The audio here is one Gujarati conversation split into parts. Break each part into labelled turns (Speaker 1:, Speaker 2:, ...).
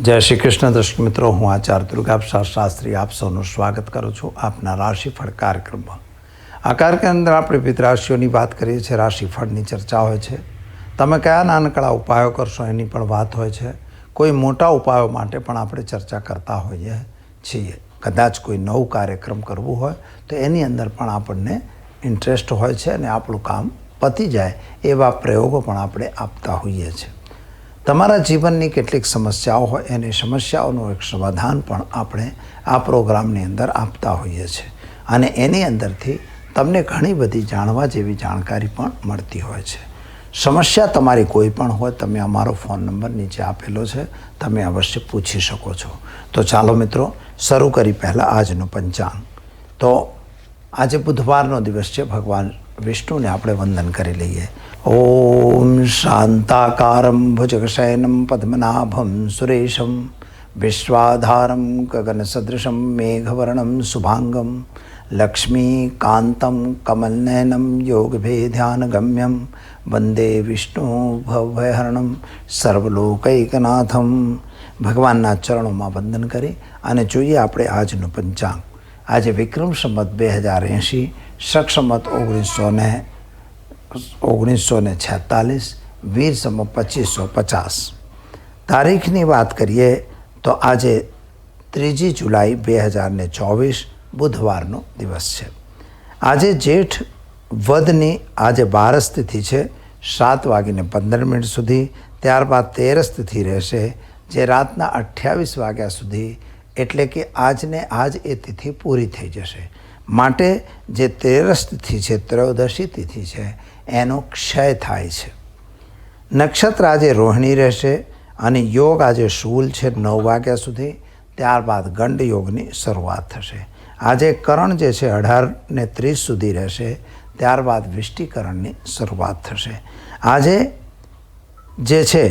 Speaker 1: જય શ્રી કૃષ્ણ દર્શક મિત્રો, હું આચાર્ય દુર્ગાપ્રસાદ શાસ્ત્રી આપ સૌનું સ્વાગત કરું છું આપના રાશિફળ કાર્યક્રમમાં. આ કાર્યક્રમ અંદર આપણે વિવિધ રાશિઓની વાત કરીએ છીએ, રાશિફળની ચર્ચા હોય છે. તમે કયા નાનકડા ઉપાયો કરશો એની પણ વાત હોય છે. કોઈ મોટા ઉપાયો માટે પણ આપણે ચર્ચા કરતા હોઈએ છીએ. કદાચ કોઈ નવું કાર્યક્રમ કરવું હોય તો એની અંદર પણ આપણને ઇન્ટરેસ્ટ હોય છે અને આપણું કામ પતી જાય એવા પ્રયોગો પણ આપણે આપતા હોઈએ છીએ. તમારા જીવનની કેટલીક સમસ્યાઓ હોય એની સમસ્યાઓનું એક સમાધાન પણ આપણે આ પ્રોગ્રામની અંદર આપતા હોઈએ છીએ અને એની અંદરથી તમને ઘણી બધી જાણવા જેવી જાણકારી પણ મળતી હોય છે. સમસ્યા તમારી કોઈ પણ હોય, તમે અમારો ફોન નંબર નીચે આપેલો છે, તમે અવશ્ય પૂછી શકો છો. તો ચાલો મિત્રો, શરૂ કરી પહેલાં આજનું પંચાંગ. તો આજે બુધવારનો દિવસ છે. ભગવાન વિષ્ણુને આપણે વંદન કરી લઈએ. ઓમ શાંતાકારમ ભુજગશયનમ પદ્મનાભમ સુરેશમ વિશ્વાધારમ ગગનસદૃશમ મેઘવર્ણમ શુભાંગમ લક્ષ્મીકાંતમ કમલનયનમ યોગભેધ્યાનગમ્યમ વંદે વિષ્ણુ ભવભયહરણમ સર્વલોકૈકનાથમ. ભગવાનના ચરણોમાં વંદન કરી અને જોઈએ આપણે આજનું પંચાંગ. આજે વિક્રમ સંવત 2080, શક સંવત 1946, વીર સંવત 2550. તારીખની વાત કરીએ તો આજે 3 જુલાઈ 2024 બુધવારનો દિવસ છે. આજે જેઠ વધની આજે 12 તિથિ છે, 7:15 સુધી. ત્યારબાદ 13 તિથિ રહેશે, જે રાતના 28 વાગ્યા સુધી, એટલે કે આજને આજ એ તિથિ પૂરી થઈ જશે. માટે જે 13 તિથિ છે, ત્રયોદશી તિથિ છે, એનો ક્ષય થાય છે. નક્ષત્ર આજે રોહિણી રહેશે અને યોગ આજે શૂલ છે 9 વાગ્યા સુધી. ત્યારબાદ ગંડ યોગની શરૂઆત થશે. આજે કરણ જે છે 18:30 સુધી રહેશે. ત્યારબાદ વિષ્ટિકરણની શરૂઆત થશે. આજે જે છે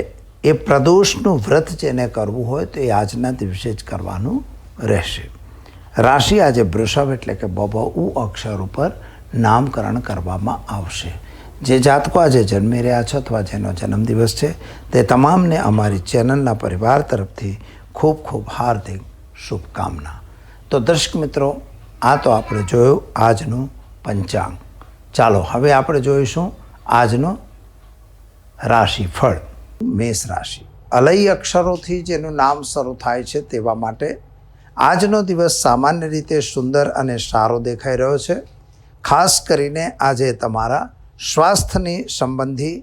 Speaker 1: એ પ્રદોષનું વ્રત જેને કરવું હોય તો એ આજના દિવસે જ કરવાનું રહેશે. રાશિ આજે વૃષભ, એટલે કે બબઉ અક્ષર ઉપર નામકરણ કરવામાં આવશે. જે જાતકો આજે જન્મી રહ્યા છો અથવા જેનો જન્મદિવસ છે તે તમામને અમારી ચેનલના પરિવાર તરફથી ખૂબ ખૂબ હાર્દિક શુભકામના. તો દર્શક મિત્રો, આ તો આપણે જોયું આજનું પંચાંગ. ચાલો હવે આપણે જોઈશું આજનું રાશિફળ. મેષ રાશિ. અલય અક્ષરોથી જેનું નામ શરૂ થાય છે તેવા માટે આજનો દિવસ સામાન્ય રીતે સુંદર અને સારો દેખાઈ રહ્યો છે. ખાસ કરીને આજે તમારા સ્વાસ્થ્યની સંબંધી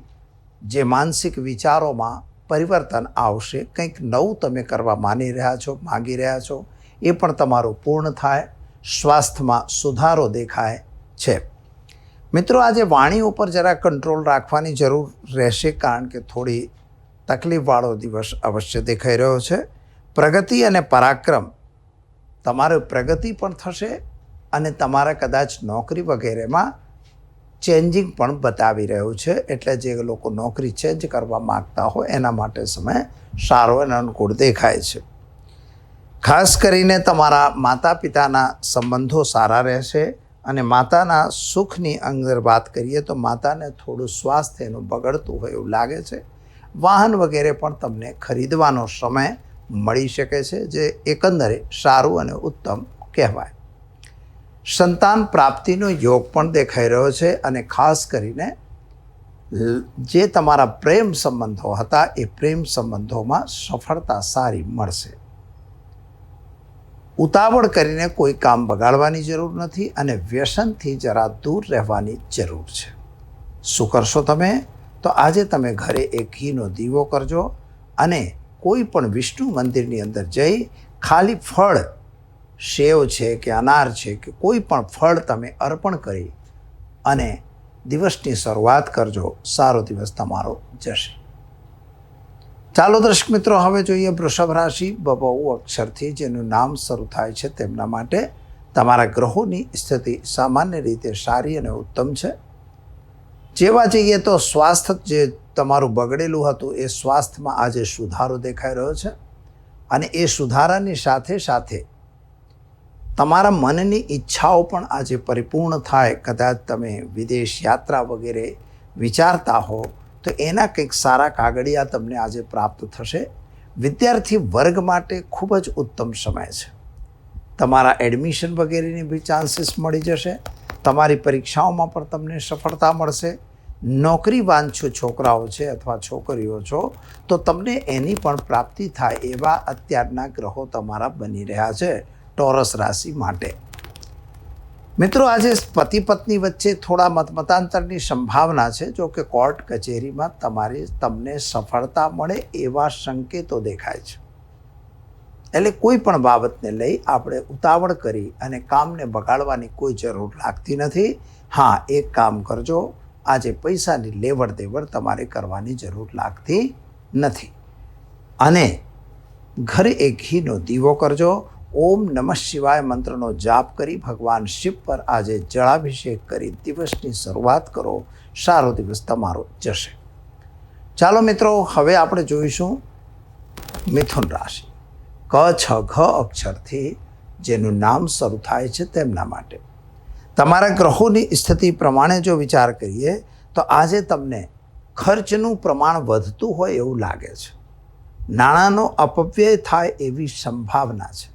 Speaker 1: જે માનસિક વિચારોમાં પરિવર્તન આવશે. કંઈક નવું તમે કરવા માગી રહ્યા છો એ પણ તમારું પૂર્ણ થાય. સ્વાસ્થ્યમાં સુધારો દેખાય છે. મિત્રો, આજે વાણી ઉપર જરા કંટ્રોલ રાખવાની જરૂર રહેશે, કારણ કે થોડી તકલીફવાળો દિવસ અવશ્ય દેખાઈ રહ્યો છે. પ્રગતિ અને પરાક્રમ, તમારી પ્રગતિ પણ થશે અને તમારા કદાચ નોકરી વગેરેમાં ચેન્જિંગ પણ બતાવી રહ્યું છે. એટલે જે લોકો નોકરી ચેન્જ કરવા માગતા હોય એના માટે સમય સારો અને અનુકૂળ દેખાય છે. ખાસ કરીને તમારા માતા પિતાના સંબંધો સારા રહેશે અને માતાના સુખની અંદર વાત કરીએ તો માતાને થોડું સ્વાસ્થ્ય એનું બગડતું હોય એવું લાગે છે. વાહન વગેરે પણ તમને ખરીદવાનો સમય મળી શકે છે, જે એકંદરે સારું અને ઉત્તમ કહેવાય. સંતાન પ્રાપ્તિનો યોગ પણ દેખાઈ રહ્યો છે અને ખાસ કરીને જે તમારા પ્રેમ સંબંધો હતા એ પ્રેમ સંબંધોમાં સફળતા સારી મળશે. ઉતાવળ કરીને કોઈ કામ બગાડવાની જરૂર નથી અને વ્યસનથી જરા દૂર રહેવાની જરૂર છે. શું કરશો તમે? તો આજે તમે ઘરે એક ઘીનો દીવો કરજો અને કોઈ પણ વિષ્ણુ મંદિરની અંદર જઈ ખાલી ફળ, સેવ છે કે અનાર છે કે કોઈ પણ ફળ તમે અર્પણ કરી અને દિવસની શરૂઆત કરજો. સારો દિવસ તમારો જશે. ચાલો દર્શક મિત્રો, હવે જોઈએ વૃષભ રાશિ. બબઉ અક્ષરથી જેનું નામ શરૂ થાય છે તેમના માટે તમારા ગ્રહોની સ્થિતિ સામાન્ય રીતે સારી અને ઉત્તમ છે. જેવા જઈએ તો સ્વાસ્થ્ય જે તમારું બગડેલું હતું એ સ્વાસ્થ્યમાં આજે સુધારો દેખાઈ રહ્યો છે અને એ સુધારાની સાથે સાથે તમારા મનની ઈચ્છાઓ પણ આજે પરિપૂર્ણ થાય. કદાચ તમે વિદેશ યાત્રા વગેરે વિચારતા હો તો એના કંઈક સારા કાગળિયા તમને આજે પ્રાપ્ત થશે. વિદ્યાર્થી વર્ગ માટે ખૂબ જ ઉત્તમ સમય છે. તમારા એડમિશન વગેરેની બી ચાન્સીસ મળી જશે. તમારી પરીક્ષાઓમાં પણ તમને સફળતા મળશે. નોકરી વાંચ્છુ છોકરાઓ છે અથવા છોકરીઓ છો તો તમને એની પણ પ્રાપ્તિ થાય એવા અત્યારના ગ્રહો તમારા બની રહ્યા છે ટોરસ રાશિ માટે. મિત્રો, આજે પતિ પત્ની વચ્ચે થોડા મતાંતરની સંભાવના છે. જો કે કોર્ટ કચેરીમાં તમને સફળતા મળે એવા સંકેતો દેખાય છે. એટલે કોઈ પણ બાબતને લઈ આપણે ઉતાવળ કરી અને કામને બગાડવાની કોઈ જરૂર લાગતી નથી. હા, એક કામ કરજો, આજે પૈસાની લેવડ દેવડ તમારે કરવાની જરૂર લાગતી નથી. અને ઘરે એક ઘીનો દીવો કરજો. ઓમ નમઃ શિવાય મંત્રનો જાપ કરી ભગવાન શિવ પર આજે જળાભિષેક કરી દિવસની શરૂઆત કરો. સારો દિવસ તમારો જશે. ચાલો મિત્રો, હવે આપણે જોઈશું મિથુન રાશિ. ક, છ, ઘ અક્ષરથી જેનું નામ શરૂ થાય છે તેમના માટે તમારા ગ્રહોની સ્થિતિ પ્રમાણે જો વિચાર કરીએ તો આજે તમને ખર્ચનું પ્રમાણ વધતું હોય એવું લાગે છે. નાણાંનો અપવ્યય થાય એવી સંભાવના છે.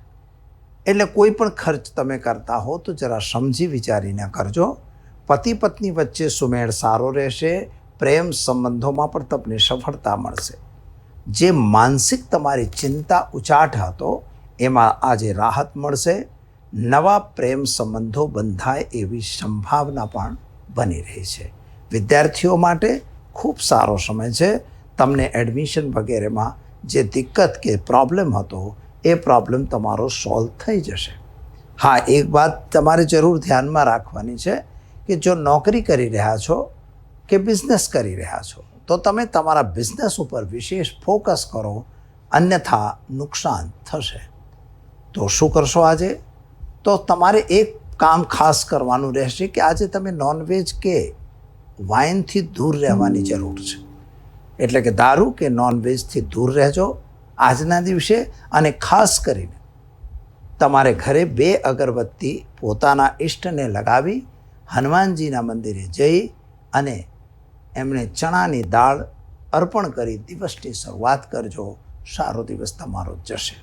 Speaker 1: એટલે કોઈ પણ ખર્ચ તમે કરતા હો તો જરા સમજી વિચારીને કરજો. પતિ પત્ની વચ્ચે સુમેળ સારો રહેશે. પ્રેમ સંબંધોમાં પણ તમને સફળતા મળશે. જે માનસિક તમારી ચિંતા ઉચાટ હતો એમાં આજે રાહત મળશે. નવા પ્રેમ સંબંધો બંધાય એવી સંભાવના પણ બની રહી છે. વિદ્યાર્થીઓ માટે ખૂબ સારો સમય છે. તમને એડમિશન વગેરેમાં જે દિક્કત કે પ્રોબ્લેમ હતો એ પ્રોબ્લેમ તમારો સોલ્વ થઈ જશે. હા, એક વાત તમારે જરૂર ધ્યાનમાં રાખવાની છે કે જો નોકરી કરી રહ્યા છો કે બિઝનેસ કરી રહ્યા છો તો તમે તમારા બિઝનેસ ઉપર વિશેષ ફોકસ કરો, અન્યથા નુકસાન થશે. તો શું કરશો આજે? તો તમારે એક કામ ખાસ કરવાનું રહેશે કે આજે તમે નોનવેજ કે વાઇનથી દૂર રહેવાની જરૂર છે. એટલે કે દારૂ કે નોનવેજથી દૂર રહેજો આજના દિવસે. અને ખાસ કરીને તમારે ઘરે 2 અગરબત્તી પોતાના ઈષ્ટને લગાવી હનુમાનજીના મંદિરે જઈ અને એમણે ચણાની દાળ અર્પણ કરી દિવસની શરૂઆત કરજો. સારો દિવસ તમારો જશે.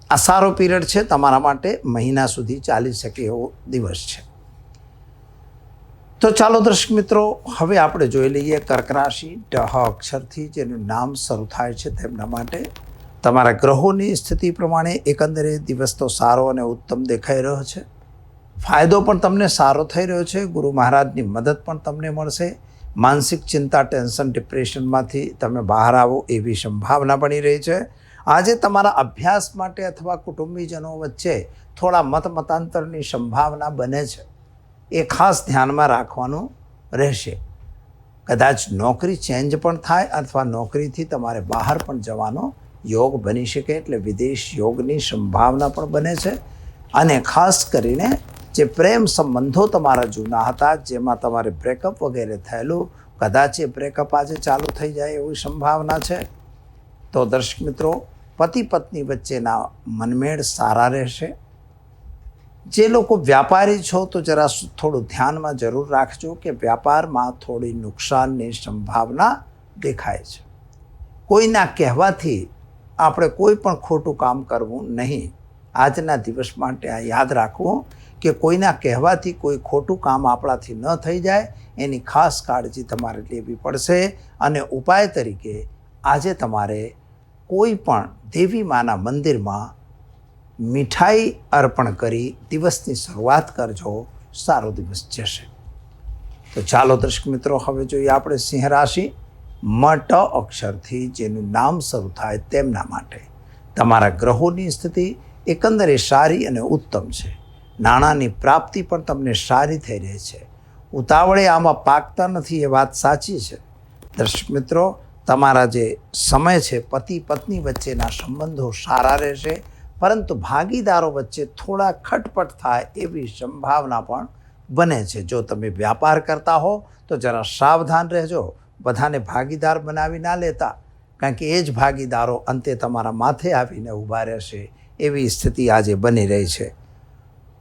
Speaker 1: આ સારો પીરિયડ છે તમારા માટે. મહિના સુધી ચાલી શકે એવો દિવસ છે. તો ચાલો દર્શક મિત્રો, હવે આપણે જોઈ લઈએ કર્ક રાશિ. ઢ અક્ષરથી જેનું નામ શરૂ થાય છે તેમના માટે તમારા ગ્રહોની સ્થિતિ પ્રમાણે એકંદરે દિવસ તો સારો અને ઉત્તમ દેખાઈ રહ્યો છે. ફાયદો પણ તમને સારો થઈ રહ્યો છે. ગુરુ મહારાજની મદદ પણ તમને મળશે. માનસિક ચિંતા, ટેન્શન, ડિપ્રેશનમાંથી તમે બહાર આવો એવી સંભાવના બની રહી છે. આજે તમારા અભ્યાસ માટે અથવા કુટુંબીજનો વચ્ચે થોડા મતાંતરની સંભાવના બને છે. એ ખાસ ધ્યાનમાં રાખવાનું રહેશે. કદાચ નોકરી ચેન્જ પણ થાય અથવા નોકરીથી તમારે બહાર પણ જવાનો યોગ બની શકે. એટલે વિદેશ યોગની સંભાવના પણ બને છે. અને ખાસ કરીને જે પ્રેમ સંબંધો તમારા જૂના હતા, જેમાં તમારે બ્રેકઅપ વગેરે થયેલું, કદાચ એ બ્રેકઅપ આજે ચાલુ થઈ જાય એવી સંભાવના છે. તો દર્શક મિત્રો, પતિ પત્ની વચ્ચેના મનમેળ સારા રહેશે. જે લોકો વ્યાપારી છો તો જરા થોડું ધ્યાનમાં જરૂર રાખજો કે વ્યાપારમાં થોડી નુકસાનની સંભાવના દેખાય છે. કોઈના કહેવાથી આપણે કોઈ પણ ખોટું કામ કરવું નહીં. આજના દિવસ માટે આ યાદ રાખવું કે કોઈના કહેવાથી કોઈ ખોટું કામ આપણાથી ન થઈ જાય એની ખાસ કાળજી તમારે લેવી પડશે. અને ઉપાય તરીકે આજે તમારે કોઈ પણ દેવી માના મંદિરમાં મીઠાઈ અર્પણ કરી દિવસની શરૂઆત કરજો. સારો દિવસ જશે. તો ચાલો દર્શક મિત્રો, હવે જોઈએ આપણે સિંહ રાશિ. મ, ટ અક્ષરથી જેનું નામ શરૂ થાય તેમના માટે તમારા ગ્રહોની સ્થિતિ એકંદરે સારી અને ઉત્તમ છે. નાણાંની પ્રાપ્તિ પણ તમને સારી થઈ રહી છે. ઉતાવળે આમાં પાકતા નથી એ વાત સાચી છે. દર્શક મિત્રો, તમારા જે સમય છે પતિ પત્ની વચ્ચેના સંબંધો સારા રહેશે. પરંતુ ભાગીદારો વચ્ચે થોડા ખટપટ થાય એવી સંભાવના પણ બને છે. જો તમે વ્યાપાર કરતા હો તો જરા સાવધાન રહેજો. બધાને ભાગીદાર બનાવી ના લેતા, કારણ કે એ જ ભાગીદારો અંતે તમારા માથે આવીને ઊભા રહેશે એવી સ્થિતિ આજે બની રહી છે.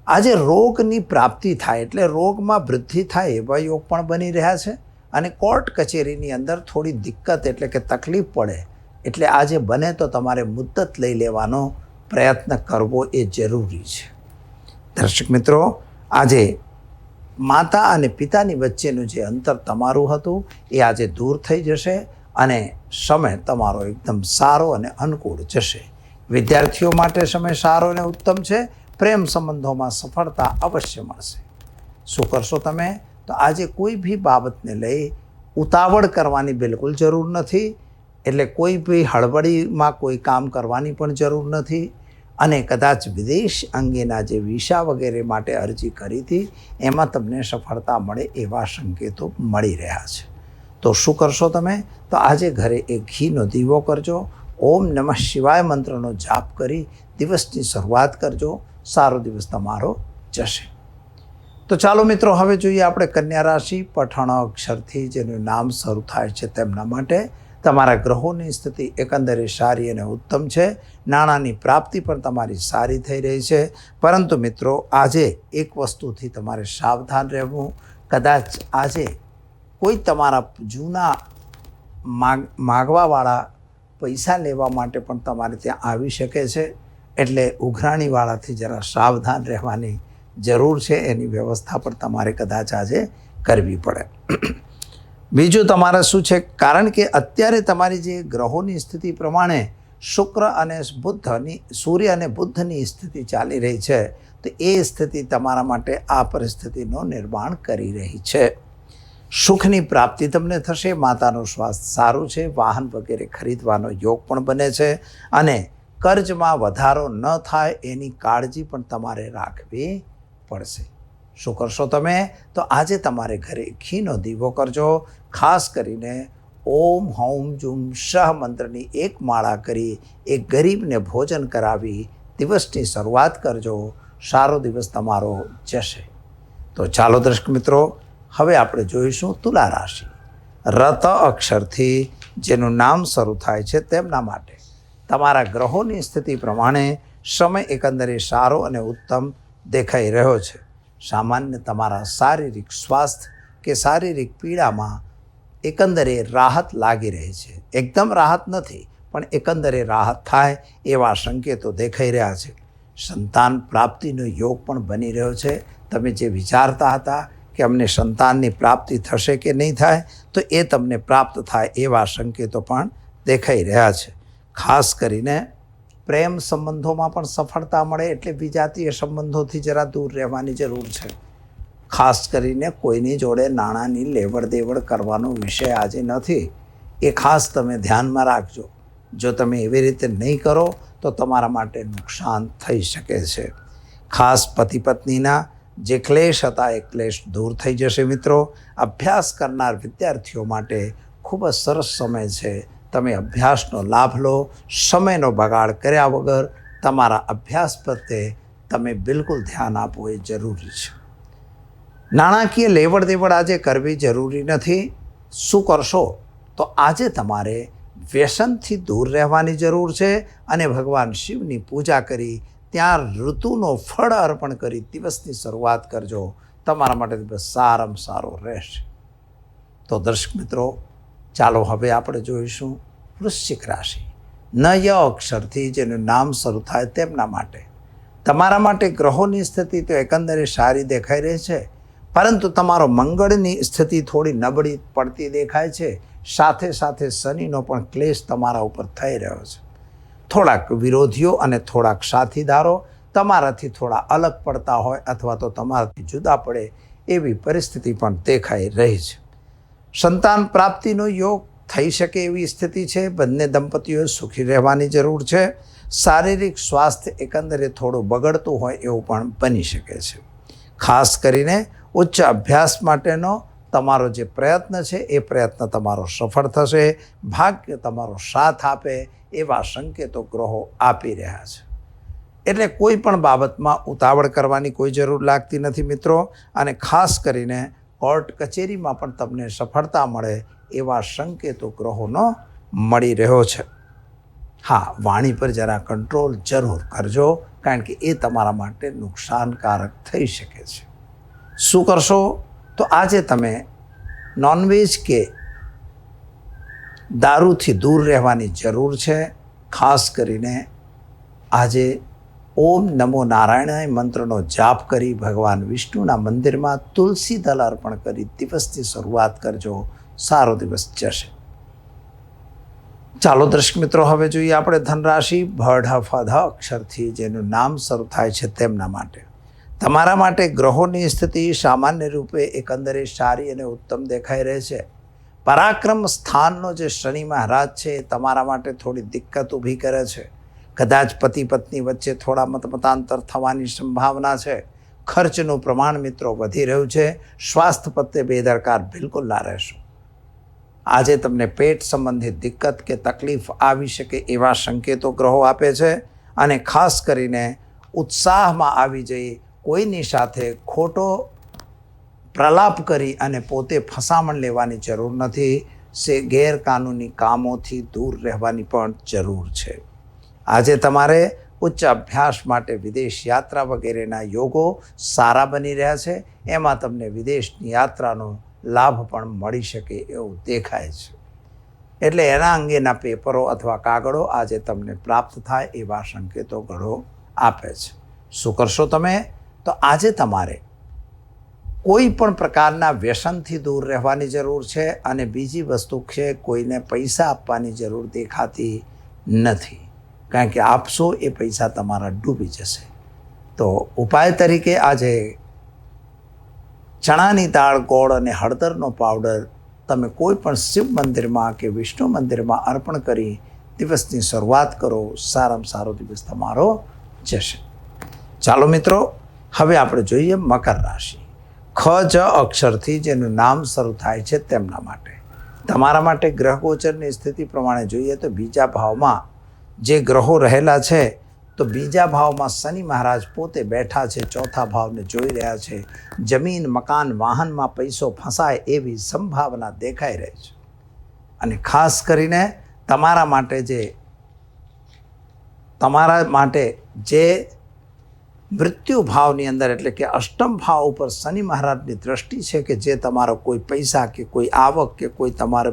Speaker 1: આજે રોગની પ્રાપ્તિ થાય એટલે રોગમાં વૃદ્ધિ થાય એવા યોગ પણ બની રહ્યા છે. અને કોર્ટ કચેરીની અંદર થોડી દિક્કત એટલે કે તકલીફ પડે એટલે આજે બને તો તમારે મુદ્દત લઈ લેવાનો પ્રયત્ન કરવો એ જરૂરી છે. દર્શક મિત્રો, આજે માતા અને પિતાની વચ્ચેનું જે અંતર તમારું હતું એ આજે દૂર થઈ જશે અને સમય તમારો એકદમ સારો અને અનુકૂળ જશે. વિદ્યાર્થીઓ માટે સમય સારો અને ઉત્તમ છે. પ્રેમ સંબંધોમાં સફળતા અવશ્ય મળશે. શું કરશો તમે? તો આજે કોઈ બી બાબતને લઈ ઉતાવળ કરવાની બિલકુલ જરૂર નથી. એટલે કોઈ બી હળબડીમાં કોઈ કામ કરવાની પણ જરૂર નથી. અને કદાચ વિદેશ અંગેના જે વિઝા વગેરે માટે અરજી કરી હતી એમાં તમને સફળતા મળે એવા સંકેતો મળી રહ્યા છે. તો શું કરશો તમે? તો આજે ઘરે એક ઘીનો દીવો કરજો. ઓમ નમઃ શિવાય મંત્રનો જાપ કરી દિવસની શરૂઆત કરજો. સારો દિવસ તમારો જશે. તો ચાલો મિત્રો, હવે જોઈએ આપણે કન્યા રાશિ. પઠણ અક્ષરથી જેનું નામ શરૂ થાય છે તેમના માટે તમારા ગ્રહોની સ્થિતિ એકંદરે સારી અને ઉત્તમ છે. નાણાંની પ્રાપ્તિ પણ તમારી સારી થઈ રહી છે. પરંતુ મિત્રો, આજે એક વસ્તુથી તમારે સાવધાન રહેવું. કદાચ આજે કોઈ તમારા જૂના માગવાવાળા પૈસા લેવા માટે પણ તમારે ત્યાં આવી શકે છે. એટલે ઉઘરાણીવાળાથી જરા સાવધાન રહેવાની જરૂર છે. એની વ્યવસ્થા પણ તમારે કદાચ આજે કરવી પડે. બીજું તમારે શું છે? કારણ કે અત્યારે તમારી જે ગ્રહોની સ્થિતિ પ્રમાણે શુક્ર અને બુદ્ધની, સૂર્ય અને બુદ્ધની સ્થિતિ ચાલી રહી છે, તો એ સ્થિતિ તમારા માટે આ પરિસ્થિતિનું નિર્માણ કરી રહી છે. સુખની પ્રાપ્તિ તમને થશે. માતાનું સ્વાસ્થ્ય સારું છે. વાહન વગેરે ખરીદવાનો યોગ પણ બને છે. અને કર્જમાં વધારો ન થાય એની કાળજી પણ તમારે રાખવી પડશે. શું કરશો તમે? તો આજે તમારે ઘરે ઘીનો દીવો કરજો. ખાસ કરીને ઓમ હૌમ જુમ શહ મંત્રની એક માળા કરી એક ગરીબને ભોજન કરાવી દિવસની શરૂઆત કરજો. સારો દિવસ તમારો જશે. તો ચાલો દર્શક મિત્રો, હવે આપણે જોઈશું તુલા રાશિ. રત અક્ષરથી જેનું નામ શરૂ થાય છે તેમના માટે તમારા ગ્રહોની સ્થિતિ પ્રમાણે સમય એકંદરે સારો અને ઉત્તમ દેખાઈ રહ્યો છે. સામાન્ય તમારા શારીરિક સ્વાસ્થ્ય કે શારીરિક પીડામાં એકંદરે રાહત લાગી રહી છે. એકદમ રાહત નથી, પણ એકંદરે રાહત થાય એવા સંકેતો દેખાઈ રહ્યા છે. સંતાન પ્રાપ્તિનો યોગ પણ બની રહ્યો છે. તમે જે વિચારતા હતા કે અમને સંતાનની પ્રાપ્તિ થશે કે નહીં થાય, તો એ તમને પ્રાપ્ત થાય એવા સંકેતો પણ દેખાઈ રહ્યા છે. ખાસ કરીને પ્રેમ સંબંધોમાં પણ સફળતા મળે. એટલે વિજાતીય સંબંધોથી જરા દૂર રહેવાની જરૂર છે. ખાસ કરીને કોઈની જોડે નાણાંની લેવડ દેવડ કરવાનો વિષય આજે નથી. એ ખાસ તમે ધ્યાનમાં રાખજો. જો તમે એવી રીતે નહીં કરો તો તમારા માટે નુકસાન થઈ શકે છે. ખાસ પતિ પત્નીના જે ક્લેશ હતા એ ક્લેશ દૂર થઈ જશે. મિત્રો, અભ્યાસ કરનાર વિદ્યાર્થીઓ માટે ખૂબ જ સરસ સમય છે. તમે અભ્યાસનો લાભ લો. સમયનો બગાડ કર્યા વગર તમારા અભ્યાસ પ્રત્યે તમે બિલકુલ ધ્યાન આપવું એ જરૂરી છે. નાણાકીય લેવડ દેવડ આજે કરવી જરૂરી નથી. શું કરશો? તો આજે તમારે વ્યસનથી દૂર રહેવાની જરૂર છે. અને ભગવાન શિવની પૂજા કરી ત્યાં ઋતુનો ફળ અર્પણ કરી દિવસની શરૂઆત કરજો. તમારા માટે દિવસ સારામાં સારો રહેશે. તો દર્શક મિત્રો, ચાલો હવે આપણે જોઈશું વૃશ્ચિક રાશિ. ન ય અક્ષરથી જેનું નામ શરૂ થાય તેમના માટે તમારા માટે ગ્રહોની સ્થિતિ તો એકંદરે સારી દેખાઈ રહી છે. પરંતુ તમારો મંગળની સ્થિતિ થોડી નબળી પડતી દેખાય છે. સાથે સાથે શનિનો પણ ક્લેશ તમારા ઉપર થઈ રહ્યો છે. થોડાક વિરોધીઓ અને થોડાક સાથીદારો તમારાથી થોડા અલગ પડતા હોય અથવા તો તમારાથી જુદા પડે એવી પરિસ્થિતિ પણ દેખાઈ રહી છે. સંતાન પ્રાપ્તિનો યોગ થઈ શકે એવી સ્થિતિ છે. બંને દંપતીઓએ સુખી રહેવાની જરૂર છે. શારીરિક સ્વાસ્થ્ય એકંદરે થોડું બગડતું હોય એવું પણ બની શકે છે. ખાસ કરીને ઉચ્ચ અભ્યાસ માટેનો તમારો જે પ્રયત્ન છે એ પ્રયત્ન તમારો સફળ થશે. ભાગ્ય તમારો સાથ આપે એવા સંકેતો ગ્રહો આપી રહ્યા છે. એટલે કોઈ પણ બાબતમાં ઉતાવળ કરવાની કોઈ જરૂર લાગતી નથી મિત્રો. અને ખાસ કરીને કોર્ટ કચેરીમાં પણ તમને સફળતા મળે એવા સંકેતો ગ્રહોનો મળી રહ્યો છે. હા, વાણી પર જરા કંટ્રોલ જરૂર કરજો, કારણ કે એ તમારા માટે નુકસાનકારક થઈ શકે છે. શું કરશો? તો આજે તમે નોનવેજ કે દારૂથી દૂર રહેવાની જરૂર છે. ખાસ કરીને આજે ઓમ નમો નારાયણાય મંત્રનો જાપ કરી ભગવાન વિષ્ણુના મંદિરમાં તુલસી દળ અર્પણ કરી દિવસની શરૂઆત કરજો. સારો દિવસ જશે. ચાલો દર્શક મિત્રો, હવે જોઈએ આપણે ધનરાશિ ભ અક્ષરથી જેનું નામ શરૂ થાય છે તેમના માટે. તમારા માટે ગ્રહોની સ્થિતિ સામાન્ય રૂપે એકંદરે સારી અને ઉત્તમ દેખાઈ રહે છે. પરાક્રમ સ્થાનનો જે શનિ મહારાજ છે એ તમારા માટે થોડી દિક્કત ઊભી કરે છે. કદાચ પતિ પત્ની વચ્ચે થોડા મતાંતર થવાની સંભાવના છે. ખર્ચનું પ્રમાણ મિત્રો વધી રહ્યું છે. સ્વાસ્થ્ય પ્રત્યે બેદરકાર બિલકુલ ના રહેશો. આજે તમને પેટ સંબંધિત દિક્કત કે તકલીફ આવી શકે એવા સંકેતો ગ્રહો આપે છે. અને ખાસ કરીને ઉત્સાહમાં આવી જઈ કોઈની સાથે ખોટો પ્રલાપ કરી અને પોતે ફસામણ લેવાની જરૂર નથી. ગેરકાનૂની કામોથી દૂર રહેવાની પણ જરૂર છે. આજે તમારે ઉચ્ચ અભ્યાસ માટે વિદેશ યાત્રા વગેરેના યોગો સારા બની રહ્યા છે. એમાં તમને વિદેશની યાત્રાનો લાભ પણ મળી શકે એવું દેખાય છે. એટલે એના અંગેના પેપરો અથવા કાગળો આજે તમને પ્રાપ્ત થાય એવા સંકેતો ગ્રહો આપે છે. શું કરશો તમે? તો આજે તમારે કોઈ પણ પ્રકારના વ્યસનથી દૂર રહેવાની જરૂર છે. અને બીજી વસ્તુ છે, કોઈને પૈસા આપવાની જરૂર દેખાતી નથી, કારણ કે આપશો એ પૈસા તમારા ડૂબી જશે. તો ઉપાય તરીકે આજે ચણાની દાળ, ગોળ અને હળદરનો પાવડર તમે કોઈ પણ શિવ મંદિરમાં કે વિષ્ણુ મંદિરમાં અર્પણ કરી દિવસની શરૂઆત કરો. સારામાં સારો દિવસ તમારો જશે. ચાલો મિત્રો, હવે આપણે જોઈએ મકર રાશિ. ખ જ અક્ષરથી જેનું નામ શરૂ થાય છે તેમના માટે. તમારા માટે ગ્રહ ગોચરની સ્થિતિ પ્રમાણે જોઈએ તો બીજા ભાવમાં જે ગ્રહો રહેલા છે, તો બીજા ભાવમાં શનિ મહારાજ પોતે બેઠા છે, ચોથા ભાવને જોઈ રહ્યા છે. જમીન, મકાન, વાહનમાં પૈસો ફસાય એવી સંભાવના દેખાઈ રહી છે. અને ખાસ કરીને તમારા માટે જે મૃત્યુ ભાવની અંદર, એટલે કે અષ્ટમ ભાવ ઉપર શનિ મહારાજની દ્રષ્ટિ છે, કે જે તમારો કોઈ પૈસા કે કોઈ આવક કે કોઈ તમારો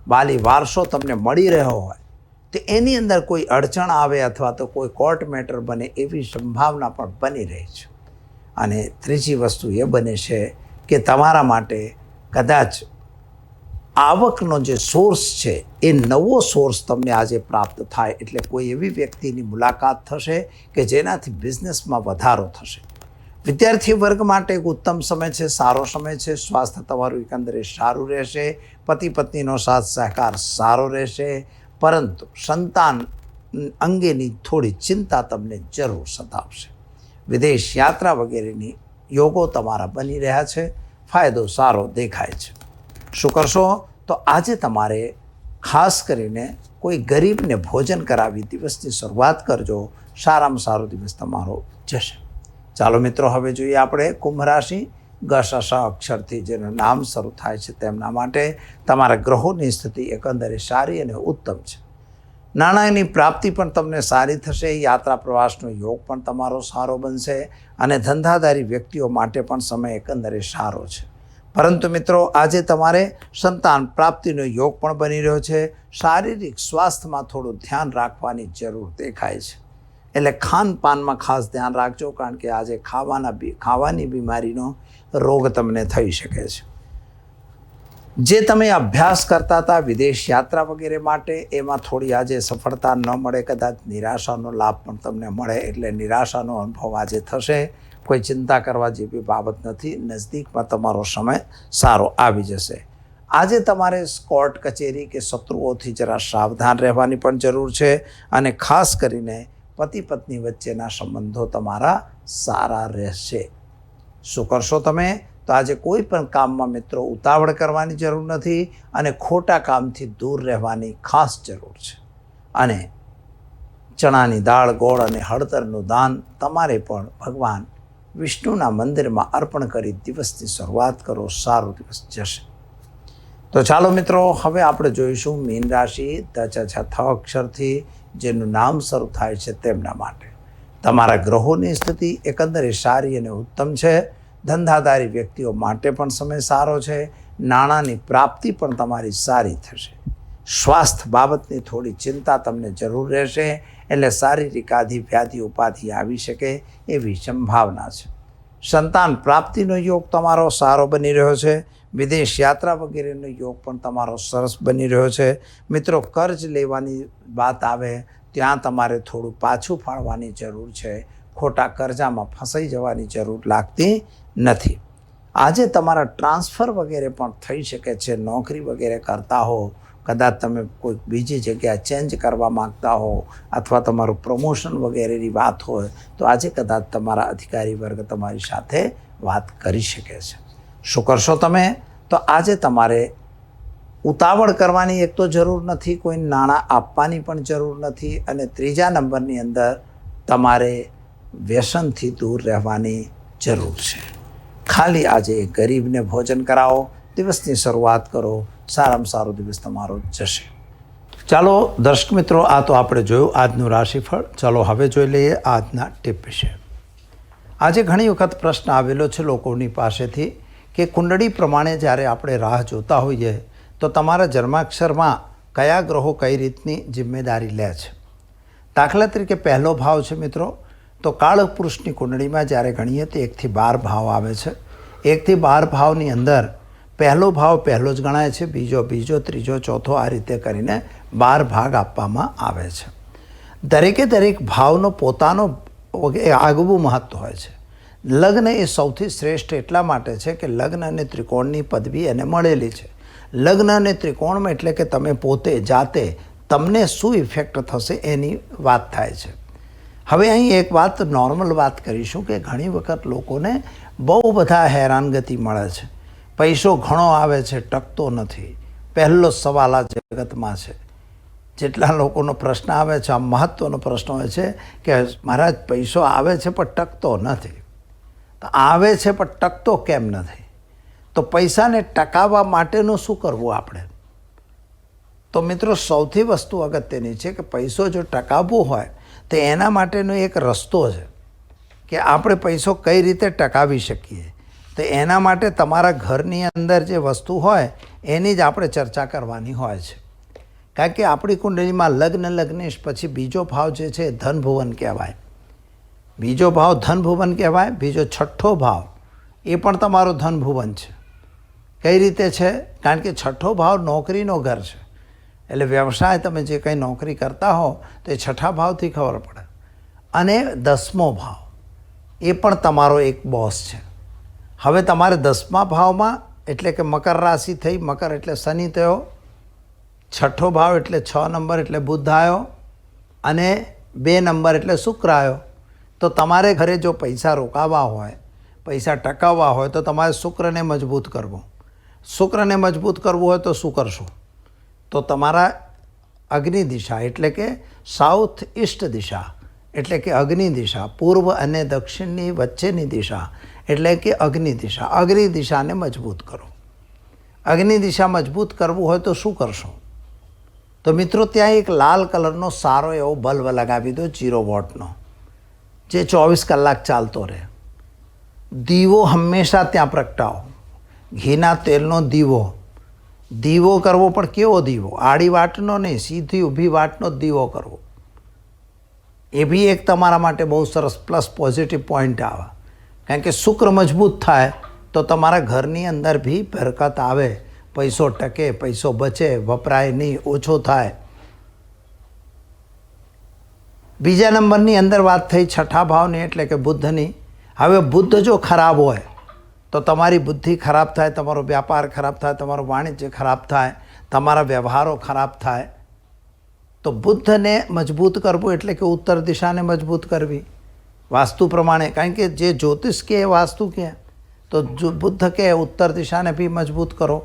Speaker 1: વાલી વારસો તમને મળી રહ્યો હોય તો એની અંદર કોઈ અડચણ આવે અથવા તો કોઈ કોર્ટ મેટર બને એવી સંભાવના પણ બની રહી છે. અને ત્રીજી વસ્તુ એ બને છે કે તમારા માટે કદાચ આવકનો જે સોર્સ છે એ નવો સોર્સ તમને આજે પ્રાપ્ત થાય. એટલે કોઈ એવી વ્યક્તિની મુલાકાત થશે કે જેનાથી બિઝનેસમાં વધારો થશે. વિદ્યાર્થી વર્ગ માટે એક ઉત્તમ સમય છે, સારો સમય છે. સ્વાસ્થ્ય તમારું એકંદરે સારું રહેશે. પતિ પત્નીનો સાથ સહકાર સારો રહેશે. પરંતુ સંતાન અંગેની થોડી ચિંતા તમને જરૂર સતાવશે. વિદેશ યાત્રા વગેરેની યોગો તમારા બની રહ્યા છે. ફાયદો સારો દેખાય છે. શું કરશો? તો આજે તમારે ખાસ કરીને કોઈ ગરીબને ભોજન કરાવી દિવસની શરૂઆત કરજો. સારામાં સારો દિવસ તમારો જશે. ચાલો મિત્રો, હવે જોઈએ આપણે કુંભ રાશિ. ગ શ અક્ષરથી જેનું નામ શરૂ થાય છે તેમના માટે તમારા ગ્રહોની સ્થિતિ એકંદરે સારી અને ઉત્તમ છે. નાણાંની પ્રાપ્તિ પણ તમને સારી થશે. યાત્રા પ્રવાસનો યોગ પણ તમારો સારો બનશે. અને ધંધાદારી વ્યક્તિઓ માટે પણ સમય એકંદરે સારો છે. પરંતુ મિત્રો, આજે તમારે સંતાન પ્રાપ્તિનો યોગ પણ બની રહ્યો છે. શારીરિક સ્વાસ્થ્યમાં થોડું ધ્યાન રાખવાની જરૂર દેખાય છે. એટલે ખાનપાનમાં ખાસ ધ્યાન રાખજો, કારણ કે આજે ખાવાની બીમારીનો રોગ તમને થઈ શકે છે. જે તમે અભ્યાસ કરતા હતા વિદેશ યાત્રા વગેરે માટે, એમાં થોડી આજે સફળતા ન મળે, કદાચ નિરાશાનો લાભ પણ તમને મળે. એટલે નિરાશાનો અનુભવ આજે થશે. કોઈ ચિંતા કરવા જેવી બાબત નથી. નજદીકમાં તમારો સમય સારો આવી જશે. આજે તમારે કોર્ટ કચેરી કે શત્રુઓથી જરા સાવધાન રહેવાની પણ જરૂર છે. અને ખાસ કરીને પતિ પત્ની વચ્ચેના સંબંધો તમારા સારા રહેશે. શું કરશો તમે? તો આજે કોઈ પણ કામમાં મિત્રો ઉતાવળ કરવાની જરૂર નથી. અને ખોટા કામથી દૂર રહેવાની ખાસ જરૂર છે. અને ચણાની દાળ, ગોળ અને હળદરનું દાન તમારે પણ ભગવાન વિષ્ણુના મંદિરમાં અર્પણ કરી દિવસની શરૂઆત કરો. સારો દિવસ જશે. તો ચાલો મિત્રો, હવે આપણે જોઈશું મીન રાશિ. ત છ અક્ષરથી જેનું નામ શરૂ થાય છે તેમના માટે તમારા ગ્રહોની સ્થિતિ એકંદરે સારી અને ઉત્તમ છે. ધંધાદારી વ્યક્તિઓ માટે પણ સમય સારો છે. નાણાંની પ્રાપ્તિ પણ તમારી સારી થશે. સ્વાસ્થ્ય બાબતની થોડી ચિંતા તમને જરૂર રહેશે, એટલે શારીરિક આદિ વ્યાધિ ઉપાધિ આવી શકે એવી સંભાવના છે. સંતાન પ્રાપ્તિનો યોગ તમારો સારો બની રહ્યો છે. વિદેશ યાત્રા વગેરેનો યોગ પણ તમારો સરસ બની રહ્યો છે. મિત્રો, કર્જ લેવાની વાત આવે ત્યાં તમારે થોડું પાછું ફાળવાની જરૂર છે. ખોટા કર્જામાં ફસાઈ જવાની જરૂર લાગતી નથી. આજે તમારા ટ્રાન્સફર વગેરે પણ થઈ શકે છે. નોકરી વગેરે કરતા હો, કદાચ તમે કોઈ બીજી જગ્યા ચેન્જ કરવા માગતા હો, અથવા તમારું પ્રમોશન વગેરેની વાત હોય તો આજે કદાચ તમારા અધિકારી વર્ગ તમારી સાથે વાત કરી શકે છે. શું કરશો તમે? તો આજે તમારે ઉતાવળ કરવાની એક તો જરૂર નથી, કોઈ નાણાં આપવાની પણ જરૂર નથી, અને ત્રીજા નંબરની અંદર તમારે વ્યસનથી દૂર રહેવાની જરૂર છે. ખાલી આજે ગરીબને ભોજન કરાવો, દિવસની શરૂઆત કરો, સારામાં સારો દિવસ તમારો જશે. ચાલો દર્શક મિત્રો, આ તો આપણે જોયું આજનું રાશિફળ. ચાલો હવે જોઈ લઈએ આજના ટીપ વિશે. આજે ઘણી વખત પ્રશ્ન આવેલો છે લોકોની પાસેથી કે કુંડળી પ્રમાણે જ્યારે આપણે રાહ જોતા હોઈએ તો તમારા જન્માક્ષરમાં કયા ગ્રહો કઈ રીતની જિમ્મેદારી લે છે. દાખલા તરીકે પહેલો ભાવ છે મિત્રો, તો કાળપુરુષની કુંડળીમાં જ્યારે ગણીએ તો 1 થી 12 ભાવ આવે છે. 1 થી 12 ભાવની અંદર પહેલો ભાવ પહેલો જ ગણાય છે, બીજો, ત્રીજો, ચોથો, આ રીતે કરીને 12 ભાગ આપવામાં આવે છે. દરેક ભાવનો પોતાનો આગવું મહત્ત્વ હોય છે. લગ્ન એ સૌથી શ્રેષ્ઠ એટલા માટે છે કે લગ્ન અને ત્રિકોણની પદવી એને મળેલી છે. લગ્ન અને ત્રિકોણમાં એટલે કે તમે પોતે જાતે તમને શું ઇફેક્ટ થશે એની વાત થાય છે. હવે અહીં એક વાત નોર્મલ વાત કરીશું કે ઘણી વખત લોકોને બહુ બધા હેરાનગતિ મળે છે. પૈસો ઘણો આવે છે, ટકતો નથી. પહેલો સવાલ આ જગતમાં છે. જેટલા લોકોનો પ્રશ્ન આવે છે, આ મહત્ત્વનો પ્રશ્ન હોય છે કે મહારાજ પૈસો આવે છે પણ ટકતો નથી. તો આવે છે પણ ટકતો કેમ નથી? તો પૈસાને ટકાવવા માટેનું શું કરવું આપણે? તો મિત્રો, સૌથી વસ્તુ અગત્યની છે કે પૈસો જો ટકાવવો હોય તો એના માટેનો એક રસ્તો છે કે આપણે પૈસો કઈ રીતે ટકાવી શકીએ. તો એના માટે તમારા ઘરની અંદર જે વસ્તુ હોય એની જ આપણે ચર્ચા કરવાની હોય છે. કારણ કે આપણી કુંડળીમાં લગ્નેશ પછી બીજો ભાવ જે છે ધનભુવન કહેવાય. બીજો ભાવ ધનભુવન કહેવાય. બીજો છઠ્ઠો ભાવ એ પણ તમારો ધનભુવન છે. કઈ રીતે છે? કારણ કે છઠ્ઠો ભાવ નોકરીનો ઘર છે. એટલે વ્યવસાય તમે જે કંઈ નોકરી કરતા હો તો એ છઠ્ઠા ભાવથી ખબર પડે. અને 10મો ભાવ એ પણ તમારો એક બોસ છે. હવે તમારે 10મા ભાવમાં એટલે કે મકર રાશિ થઈ, મકર એટલે શનિ થયો, છઠ્ઠો ભાવ એટલે 6 નંબર એટલે બુધ આવ્યો, અને 2 નંબર એટલે શુક્ર આવ્યો. તો તમારે ઘરે જો પૈસા રોકાવા હોય, પૈસા ટકાવવા હોય તો તમારે શુક્રને મજબૂત કરવો. શુક્રને મજબૂત કરવું હોય તો શું કરશો? તો તમારા અગ્નિ દિશા એટલે કે સાઉથ ઈસ્ટ દિશા એટલે કે અગ્નિ દિશા, પૂર્વ અને દક્ષિણની વચ્ચેની દિશા એટલે કે અગ્નિ દિશા. અગ્નિ દિશાને મજબૂત કરો. અગ્નિ દિશા મજબૂત કરવું હોય તો શું કરશો? તો મિત્રો, ત્યાં એક લાલ કલરનો સારો એવો બલ્બ લગાવી દો, 0 વોટનો, જે 24 કલાક ચાલતો રહે. દીવો હંમેશા ત્યાં પ્રગટાવો. ઘીના તેલનો દીવો કરવો, પણ કેવો દીવો? આડી વાટનો નહીં, સીધી ઊભી વાટનો દીવો કરવો. એ બી એક તમારા માટે બહુ સરસ પ્લસ પોઝિટિવ પોઈન્ટ આવે. કારણ કે શુક્ર મજબૂત થાય તો તમારા ઘરની અંદર બી બરકત આવે, પૈસો ટકે, પૈસો બચે, વપરાય નહીં, ઓછો થાય. બીજા નંબરની અંદર વાત થઈ છઠ્ઠા ભાવની એટલે કે બુદ્ધની. હવે બુદ્ધ જો ખરાબ હોય તો તમારી બુદ્ધિ ખરાબ થાય, તમારો વ્યાપાર ખરાબ થાય, તમારું વાણિજ્ય ખરાબ થાય, તમારા વ્યવહારો ખરાબ થાય. તો બુદ્ધને મજબૂત કરવું એટલે કે ઉત્તર દિશાને મજબૂત કરવી વાસ્તુ પ્રમાણે. કારણ કે જે જ્યોતિષ કહે વાસ્તુ કહે, તો બુદ્ધ કહે ઉત્તર દિશાને બી મજબૂત કરો.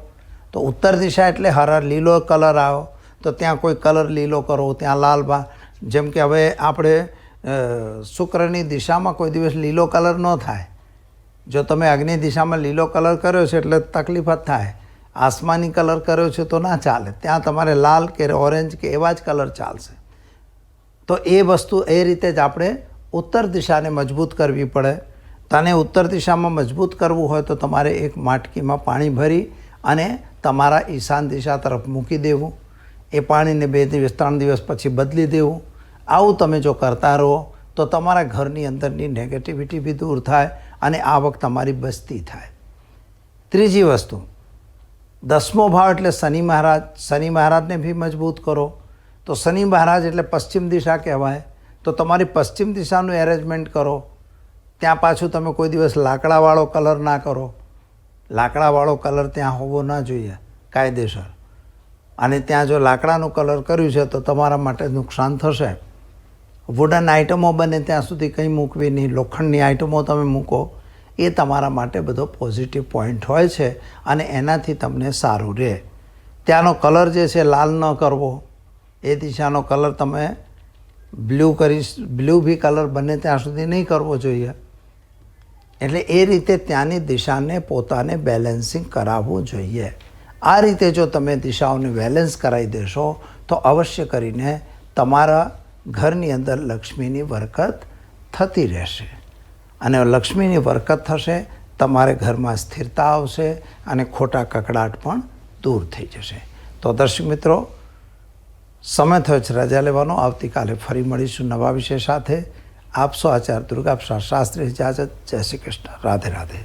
Speaker 1: તો ઉત્તર દિશા એટલે લીલો કલર આવ્યો તો ત્યાં કોઈ કલર લીલો કરો, ત્યાં લાલ જેમ કે હવે આપણે શુક્રની દિશામાં કોઈ દિવસ લીલો કલર ન થાય. જો તમે અગ્નિ દિશામાં લીલો કલર કર્યો છે એટલે તકલીફ જ થાય. આસમાની કલર કર્યો છે તો ના ચાલે, ત્યાં તમારે લાલ કે ઓરેન્જ કે એવા જ કલર ચાલશે. તો એ વસ્તુ એ રીતે જ આપણે ઉત્તર દિશાને મજબૂત કરવી પડે. તને ઉત્તર દિશામાં મજબૂત કરવું હોય તો તમારે એક માટકીમાં પાણી ભરી અને તમારા ઈશાન દિશા તરફ મૂકી દેવું. એ પાણીને 2 દિવસ 3 દિવસ પછી બદલી દેવું. આવું તમે જો કરતા રહો તો તમારા ઘરની અંદરની નેગેટિવિટી બી દૂર થાય અને આવક તમારી બચતી થાય. ત્રીજી વસ્તુ, 10મો ભાવ એટલે શનિ મહારાજ. શનિ મહારાજને બી મજબૂત કરો. તો શનિ મહારાજ એટલે પશ્ચિમ દિશા કહેવાય. તો તમારી પશ્ચિમ દિશાનું એરેન્જમેન્ટ કરો. ત્યાં પાછું તમે કોઈ દિવસ લાકડાવાળો કલર ના કરો. લાકડાવાળો કલર ત્યાં હોવો ના જોઈએ કાયદેસર. અને ત્યાં જો લાકડાનું કલર કર્યું છે તો તમારા માટે નુકસાન થશે. વુડન આઇટમો બને ત્યાં સુધી કંઈ મૂકવી નહીં. લોખંડની આઇટમો તમે મૂકો એ તમારા માટે બધો પોઝિટિવ પોઈન્ટ હોય છે અને એનાથી તમને સારું રહે. ત્યાંનો કલર જે છે લાલ ન કરવો. એ દિશાનો કલર તમે બ્લુ બી કલર બને ત્યાં સુધી નહીં કરવો જોઈએ. એટલે એ રીતે ત્યાંની દિશાને પોતાને બેલેન્સિંગ કરાવવું જોઈએ. આ રીતે જો તમે દિશાઓને બેલેન્સ કરાવી દેશો તો અવશ્ય કરીને તમારા ઘરની અંદર લક્ષ્મીની બરકત થતી રહેશે. અને લક્ષ્મીની બરકત થશે, તમારે ઘરમાં સ્થિરતા આવશે અને ખોટા કકડાટ પણ દૂર થઈ જશે. તો દર્શક મિત્રો, સમય થયો છે રજા લેવાનો. આવતીકાલે ફરી મળીશું નવા વિષય સાથે. આપશો આચાર્ય દુર્ગાપ્રસાદ શાસ્ત્રી ઇજાજત. જય શ્રી કૃષ્ણ. રાધે રાધે.